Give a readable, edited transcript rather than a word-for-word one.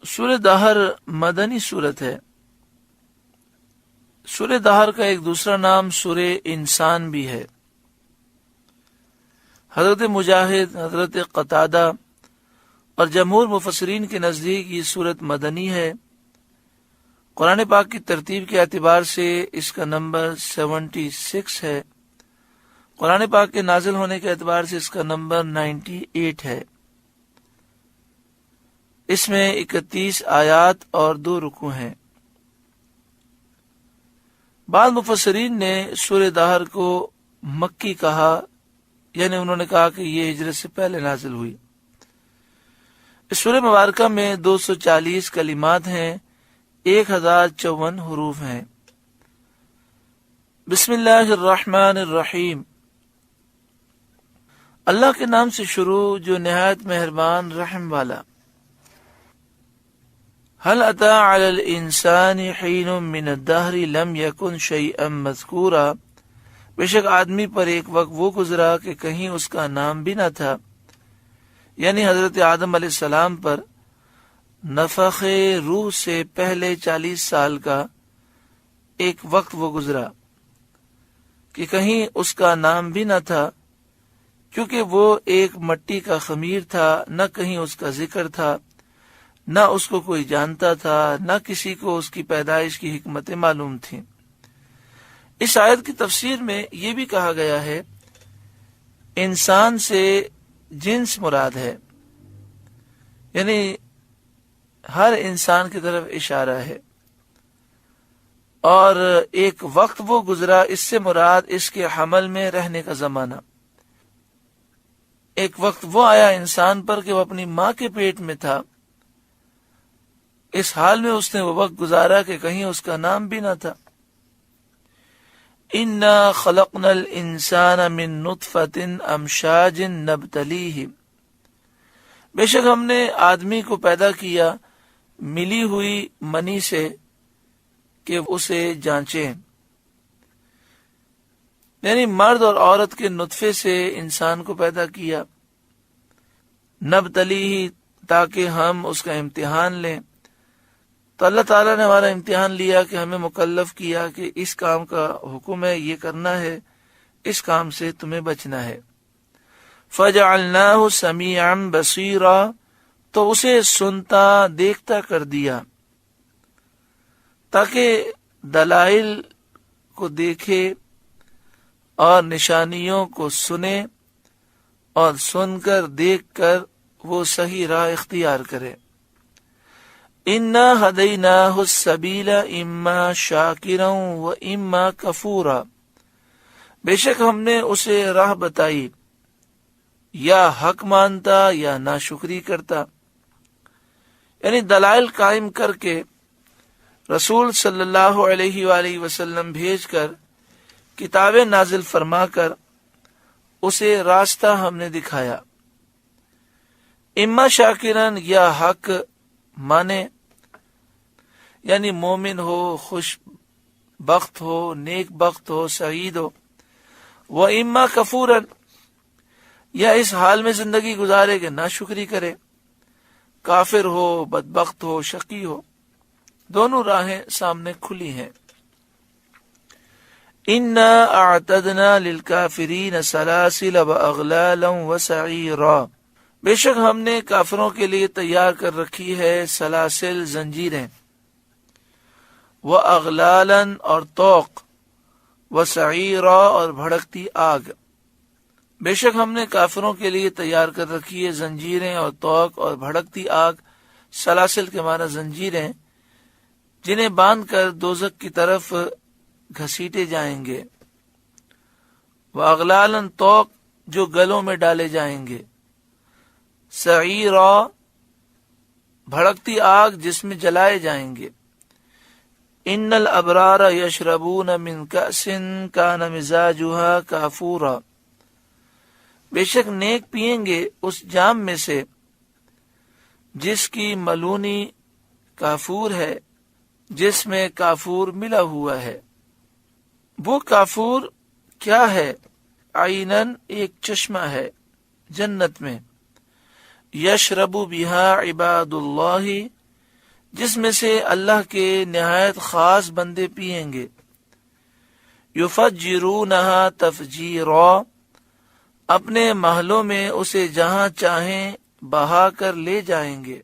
سورہ دہر مدنی سورت ہے۔ سورہ دہر کا ایک دوسرا نام سورہ انسان بھی ہے۔ حضرت مجاہد، حضرت قتادہ اور جمہور مفسرین کے نزدیک یہ سورت مدنی ہے۔ قرآن پاک کی ترتیب کے اعتبار سے اس کا نمبر 76 ہے۔ قرآن پاک کے نازل ہونے کے اعتبار سے اس کا نمبر 98 ہے۔ اس میں 31 آیات اور 2 رکوع ہیں۔ بعض مفسرین نے سورہ دہر کو مکی کہا، یعنی انہوں نے کہا کہ یہ ہجرت سے پہلے نازل ہوئی۔ اس سورہ مبارکہ میں 240 کلمات ہیں، 1054 حروف ہیں۔ بسم اللہ الرحمن الرحیم۔ اللہ کے نام سے شروع جو نہایت مہربان رحم والا۔ هل اتى على الانسان حين من الدهر لم يكن شيئا مذكورا، بے شک آدمی پر ایک وقت وہ گزرا کہ کہیں اس کا نام بھی نہ تھا، یعنی حضرت آدم علیہ السلام پر نفخ روح سے پہلے 40 سال کا ایک وقت وہ گزرا کہ کہیں اس کا نام بھی نہ تھا، کیونکہ وہ ایک مٹی کا خمیر تھا، نہ کہیں اس کا ذکر تھا، نہ اس کو کوئی جانتا تھا، نہ کسی کو اس کی پیدائش کی حکمتیں معلوم تھیں۔ اس آیت کی تفسیر میں یہ بھی کہا گیا ہے انسان سے جنس مراد ہے، یعنی ہر انسان کی طرف اشارہ ہے، اور ایک وقت وہ گزرا، اس سے مراد اس کے حمل میں رہنے کا زمانہ۔ ایک وقت وہ آیا انسان پر کہ وہ اپنی ماں کے پیٹ میں تھا، اس حال میں اس نے وہ وقت گزارا کہ کہیں اس کا نام بھی نہ تھا۔ انا خلقنا الانسان من نطفۃ امشاج نبتلیہ، بے شک ہم نے آدمی کو پیدا کیا ملی ہوئی منی سے کہ اسے جانچیں، یعنی مرد اور عورت کے نطفے سے انسان کو پیدا کیا، نبتلیہ تاکہ ہم اس کا امتحان لیں۔ تو اللہ تعالیٰ نے ہمارا امتحان لیا کہ ہمیں مکلف کیا کہ اس کام کا حکم ہے، یہ کرنا ہے، اس کام سے تمہیں بچنا ہے۔ فَجَعَلْنَاهُ سَمِيعًا بَصِيرًا، تو اسے سنتا دیکھتا کر دیا تاکہ دلائل کو دیکھے اور نشانیوں کو سنے، اور سن کر دیکھ کر وہ صحیح راہ اختیار کرے۔ انا ہدیناہ السبیل اما شاکرا و اما کفورا، بے شک ہم نے اسے راہ بتائی، یا حق مانتا یا ناشکری کرتا، یعنی دلائل قائم کر کے رسول صلی اللہ علیہ وآلہ وسلم بھیج کر، کتابیں نازل فرما کر اسے راستہ ہم نے دکھایا۔ اما شاکرن، یا حق مانے، یعنی مومن ہو، خوش بخت ہو، نیک بخت ہو، سعید ہو، وہ اما کفورن، یا اس حال میں زندگی گزارے کہ ناشکری کرے، کافر ہو، بدبخت ہو، شقی ہو، دونوں راہیں سامنے کھلی ہیں۔ انا اعتدنا للکافرین سلاسل واغلالا وسعیرا، بے شک ہم نے کافروں کے لیے تیار کر رکھی ہے سلاسل، زنجیریں، وَأَغْلَالًا اور توق، وَسَعِيرًا اور بھڑکتی آگ۔ بے شک ہم نے کافروں کے لیے تیار کر رکھی ہے زنجیریں اور توق اور بھڑکتی آگ۔ سلاسل کے معنی زنجیریں، جنہیں باندھ کر دوزخ کی طرف گھسیٹے جائیں گے، وَأَغْلَالًا توق جو گلوں میں ڈالے جائیں گے، سعیرا بھڑکتی آگ جس میں جلائے جائیں گے۔ ان الابرار یشربون من کأس کان مزاجها کافورا، بے شک نیک پئیں گے اس جام میں سے جس کی ملونی کافور ہے، جس میں کافور ملا ہوا ہے۔ وہ کافور کیا ہے؟ عینن ایک چشمہ ہے جنت میں، یشرب بہا عباد اللہ، جس میں سے اللہ کے نہایت خاص بندے پئیں گے. یفجرونہا تفجیرا، اپنے محلوں میں اسے جہاں چاہیں بہا کر لے جائیں گے.